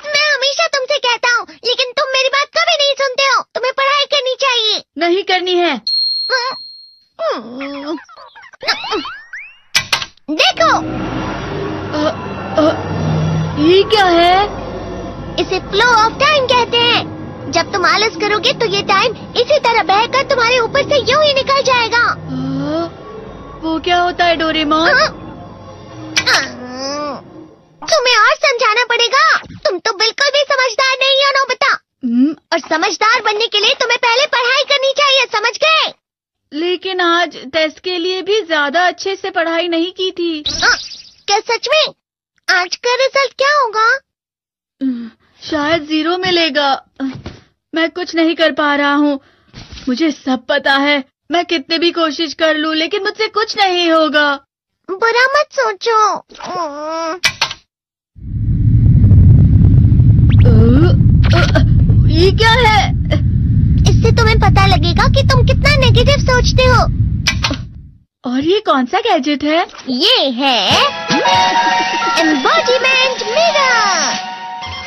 मैं हमेशा तुमसे कहता हूँ, लेकिन तुम मेरी बात कभी नहीं सुनते हो। तुम्हें पढ़ाई करनी चाहिए। नहीं करनी है। देखो, ये क्या है? इसे फ्लो ऑफ टाइम कहते हैं। जब तुम आलस करोगे तो ये टाइम इसी तरह बहकर तुम्हारे ऊपर से यूं ही निकल जाएगा। वो क्या होता है डोरेमोन? तुम्हें और समझाना पड़ेगा। तुम तो बिल्कुल भी समझदार नहीं हो नोबिता। और समझदार बनने के लिए तुम्हें पहले पढ़ाई करनी चाहिए, समझ गए? लेकिन आज टेस्ट के लिए भी ज्यादा अच्छे से पढ़ाई नहीं की थी। क्या सच में? आज का रिजल्ट क्या होगा? शायद 0 मिलेगा। मैं कुछ नहीं कर पा रहा हूँ। मुझे सब पता है। मैं कितने भी कोशिश कर लूँ, लेकिन मुझसे कुछ नहीं होगा। बुरा मत सोचो। ये क्या है? इससे तुम्हें पता लगेगा कि तुम कितना नेगेटिव सोचते हो। और ये कौन सा गैजेट है? ये है embodiment mirror.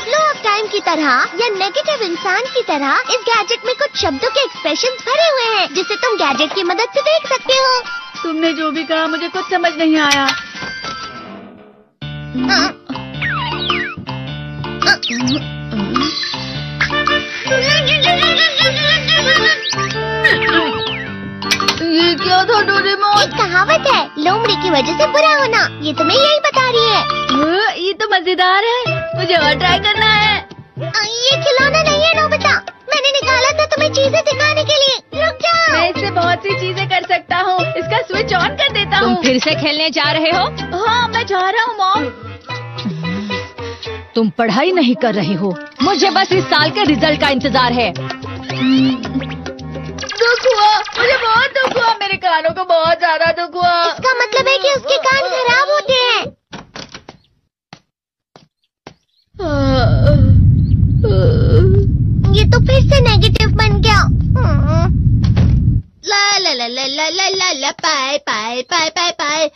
Flow of time की तरह या नेगेटिव इंसान की तरह इस गैजेट में कुछ शब्दों के एक्सप्रेशंस भरे हुए हैं, जिसे तुम गैजेट की मदद से देख सकते हो। तुमने जो भी कहा मुझे कुछ समझ नहीं आया। ये क्या था डोरेमोन? एक कहावत है, लोमड़ी की वजह से बुरा होना। ये तुम्हें यही बता रही है। ये तो मजेदार है। मुझे और ट्राई करना है। ये खिलौना नहीं है नोबिता। मैंने निकाला था तुम्हें चीजें दिखाने के लिए। रुक जाओ। मैं इससे बहुत सी चीजें कर सकता हूँ। इसका स्विच ऑन कर देता हूँ। तुम फिर से खेलने जा रहे हो? हाँ, मैं जा रहा हूँ मॉम। तुम पढ़ाई नहीं कर रही हो। मुझे बस इस साल के रिजल्ट का इंतजार है। दुख हुआ, मुझे बहुत दुख हुआ। मेरे कानों को बहुत ज्यादा दुख हुआ। इसका मतलब है कि उसके कान खराब होते हैं। ये तो फिर से नेगेटिव बन गया। ला ला ला ला ला ला ला ला पाए पाए पाए पाए पाए।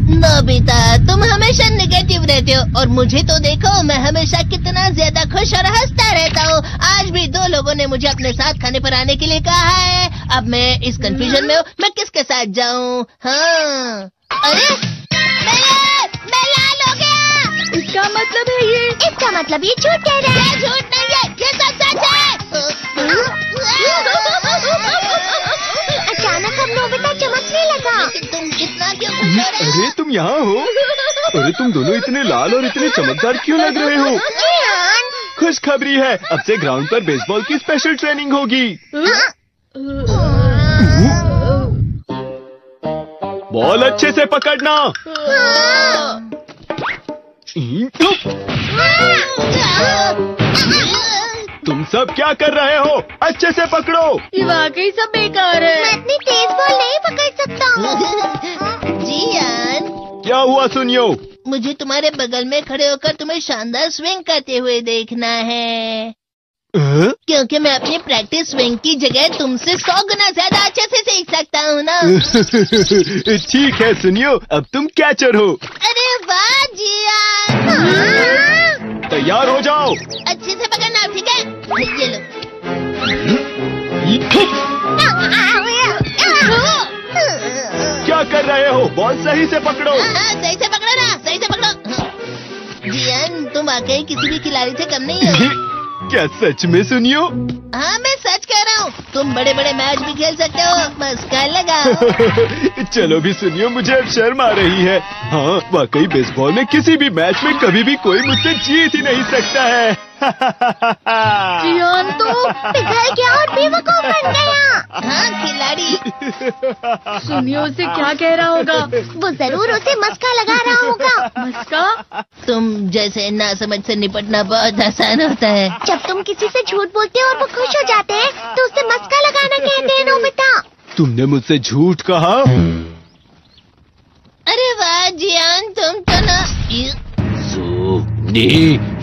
नोबिता, तुम हमेशा नेगेटिव रहते हो और मुझे तो देखो, मैं हमेशा कितना ज्यादा खुश और हंसता रहता हूँ। आज भी 2 लोगों ने मुझे अपने साथ खाने पर आने के लिए कहा है। अब मैं इस कंफ्यूजन में हूँ, मैं किसके साथ जाऊँ? हाँ, अरे मैं लाल हो गया। इसका मतलब है ये? इसका मतलब ये झूठ कह रहा है। झूठ नहीं है, ये सब सच है। अचानक अब नोबिता चमकने लगा। तुम इतना क्यों खुश हो रहे हो? अरे तुम यहाँ हो? अरे तुम दोनों इतने लाल और इतने चमकदार क्यों लग रहे हो? खुशखबरी है, अब से ग्राउंड पर बेसबॉल की स्पेशल ट्रेनिंग होगी। बॉल अच्छे से पकड़ना। तुम सब क्या कर रहे हो? अच्छे से पकड़ो। ये वाकई सब बेकार है। मैं इतनी तेज बॉल नहीं पकड़ सकता हूँ। जियान, क्या हुआ सुनियो? मुझे तुम्हारे बगल में खड़े होकर तुम्हें शानदार स्विंग करते हुए देखना है। क्योंकि मैं अपनी प्रैक्टिस स्विंग की जगह तुमसे 100 गुना ज्यादा अच्छे से सीख सकता हूँ ना। ठीक है सुनियो, अब तुम कैचर हो। अरे वाह जियान। तैयार हो जाओ। अच्छे से पकड़ना, ठीक है? ये लो। क्या कर रहे हो? बॉल सही से पकड़ो। सही से पकड़ो ना, सही से पकड़ो। जियान, तुम वाकई किसी भी खिलाड़ी से कम नहीं हो। क्या सच में सुनियो? हाँ, मैं सच कह रहा हूँ। तुम बड़े बड़े मैच भी खेल सकते हो, बस कर लगाओ। चलो भी सुनियो, मुझे अब शर्म आ रही है। हाँ, वाकई बेसबॉल में किसी भी मैच में कभी भी कोई मुझसे जीत ही नहीं सकता है। जियान तो पिघल गया और बेवकूफ बन गया। हाँ, खिलाड़ी। सुनियो से क्या कह रहा होगा? वो जरूर उसे मस्का लगा रहा होगा। मस्का? तुम जैसे नासमझ से निपटना बहुत आसान होता है। जब तुम किसी से झूठ बोलते हो और वो खुश हो जाते हैं, तो उसे मस्का लगाना कहते हैं नोबिता। तुमने मुझसे झूठ कहा? अरे वाह जियान, तुम तो ना।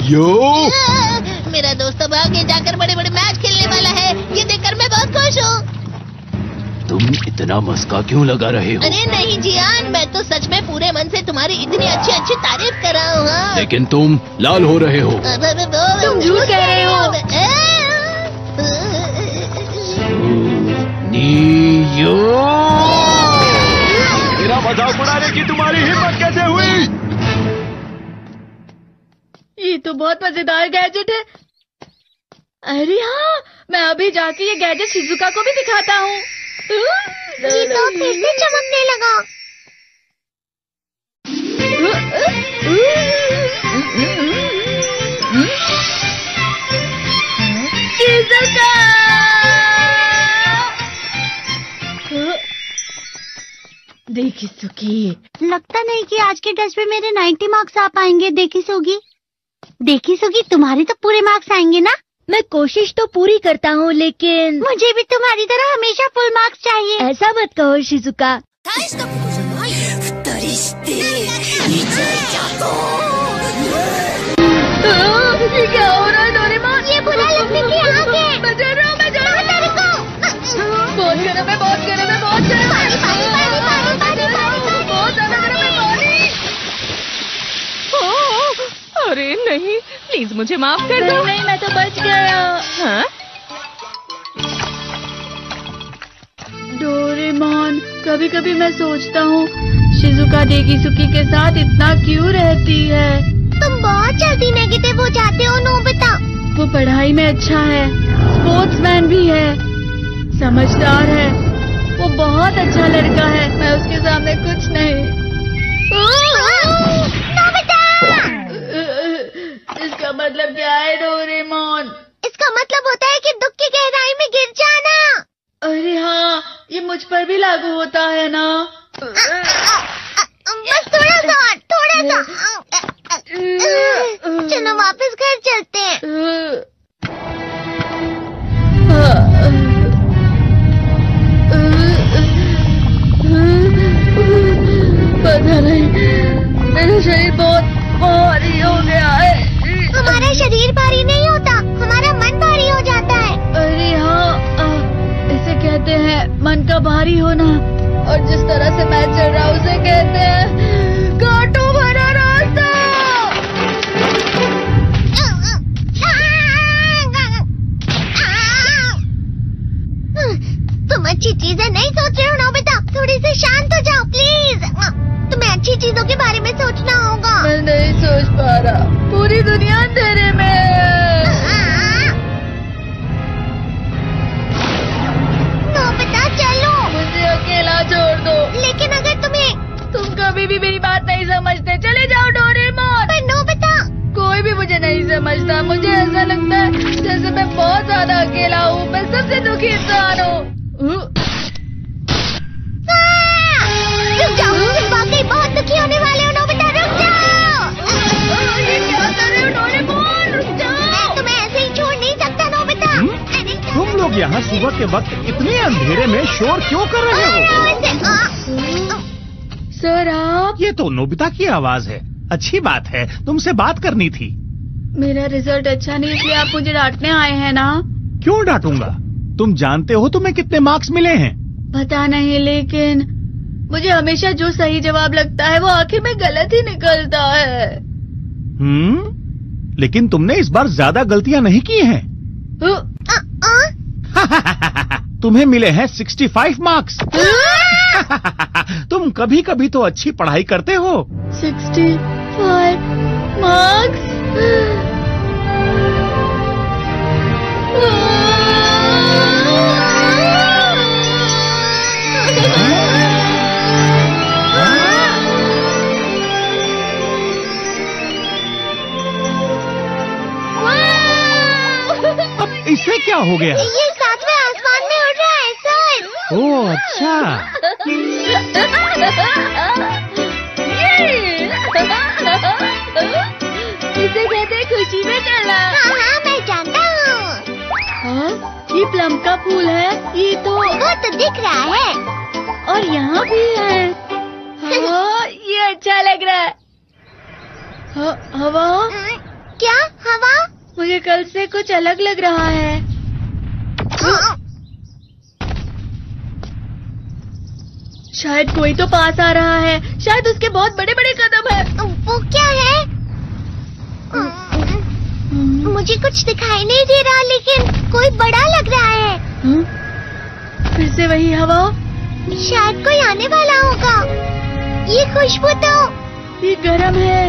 यो, मेरा दोस्त अब आगे जाकर बड़े बड़े मैच खेलने वाला है। ये देखकर मैं बहुत खुश हूँ। तुम इतना मस्का क्यों लगा रहे हो? अरे नहीं जियान, मैं तो सच में पूरे मन से तुम्हारी इतनी अच्छी अच्छी तारीफ कर रहा हूँ। हाँ। लेकिन तुम लाल हो रहे हो। तुम झूठ कह रहे हो। मेरा मजाक उड़ाने की तुम्हारी हिम्मत कैसे हुई? ये तो बहुत मजेदार गैजेट है। अरे हाँ, मैं अभी जाके ये गैजेट शिजुका को भी दिखाता हूँ। ये तो फिर से चमकने लगा। शिजुका! देखी सुकी, लगता नहीं कि आज के टेस्ट में मेरे 90 मार्क्स आ पाएंगे। देखी सुगी, तुम्हारे तो पूरे मार्क्स आएंगे ना? मैं कोशिश तो पूरी करता हूँ, लेकिन मुझे भी तुम्हारी तरह हमेशा फुल मार्क्स चाहिए। ऐसा मत कहो शिजुका। ये क्या हो रहा है डोरेमोन? ये बुरा लगने की आग है। मैं डर रहा हूँ, मैं डर रहा हूँ। बहुत गर्म है, बहुत गर्म है, बहुत गर्म है। बहुत ज्यादा गर्म है पानी। अरे नहीं, प्लीज मुझे माफ कर दो। नहीं, मैं तो बच गया। हाँ? डोरेमोन, कभी कभी मैं सोचता हूँ शिजुका डेकिसुकी के साथ इतना क्यों रहती है। तुम बहुत जल्दी नेगेटिव हो जाते हो नोबिता। वो पढ़ाई में अच्छा है, स्पोर्ट्समैन भी है, समझदार है, वो बहुत अच्छा लड़का है। मैं उसके सामने कुछ नहीं। नोबिता! इसका मतलब क्या है डोरेमोन? इसका मतलब होता है कि दुख की गहराई में गिर जाना। अरे हाँ, ये मुझ पर भी लागू होता है ना। बस थोड़ा सा। चलो वापस घर चलते हैं। पता नहीं, मेरा शरीर बहुत भारी हो गया है। हमारा शरीर भारी नहीं होता, हमारा मन भारी हो जाता है। अरे हाँ, इसे कहते हैं मन का भारी होना। और जिस तरह से मैं चल रहा हूँ उसे कहते हैं कांटों भरा रास्ता। तुम अच्छी चीजें नहीं सोच रहे हो नोबिता, थोड़ी सी शांत हो जाओ प्लीज। तुम्हें अच्छी चीजों के बारे में सोचना होगा। मैं नहीं सोच पा रहा, पूरी दुनिया अंधेरे में है। नोबिता चलो। मुझे अकेला छोड़ दो। लेकिन अगर तुम कभी भी मेरी बात नहीं समझते, चले जाओ डोरेमोन। पर नोबिता, कोई भी मुझे नहीं समझता। मुझे ऐसा लगता है जैसे मैं बहुत ज्यादा अकेला हूँ। मैं सबसे दुखी इंसान हूँ। रुक जाओ, तुम वाकई बहुत दुखी होने वाले हो नोबिता, रुक जाओ। ये क्या कर रहे हो डोरेमोन? रुक जाओ। मैं तुम्हें ऐसे ही छोड़ नहीं सकता नोबिता। तुम लोग यहाँ सुबह के वक्त इतने अंधेरे में शोर क्यों कर रहे हो? सर आप? ये तो नोबिता की आवाज है। अच्छी बात है, तुमसे बात करनी थी। मेरा रिजल्ट अच्छा नहीं, इसलिए आप मुझे डांटने आए हैं ना? क्यों डांटूंगा? तुम जानते हो तुम्हें कितने मार्क्स मिले हैं? पता नहीं, लेकिन मुझे हमेशा जो सही जवाब लगता है वो आखिर में गलत ही निकलता है। लेकिन तुमने इस बार ज्यादा गलतियां नहीं की हैं। तुम्हें मिले हैं 65 मार्क्स। तुम कभी कभी तो अच्छी पढ़ाई करते हो। 65 मार्क्स? अब इससे क्या हो गया? ये सातवें आसमान में उड़ रहा है सर। ओह अच्छा। इसे कहते हैं खुशी में चला। हाँ, मैं जानता हूँ। हाँ, ये प्लम का फूल है। ये तो वो तो दिख रहा है। और यहाँ भी है। हाँ, ये अच्छा लग रहा है। हवा? क्या हवा? मुझे कल से कुछ अलग लग रहा है। शायद कोई तो पास आ रहा है। शायद उसके बहुत बड़े बड़े कदम है। वो क्या है? मुझे कुछ दिखाई नहीं दे रहा, लेकिन कोई बड़ा लग रहा है। फिर से वही हवा। शायद कोई आने वाला होगा। ये खुशबू तो ये गर्म है।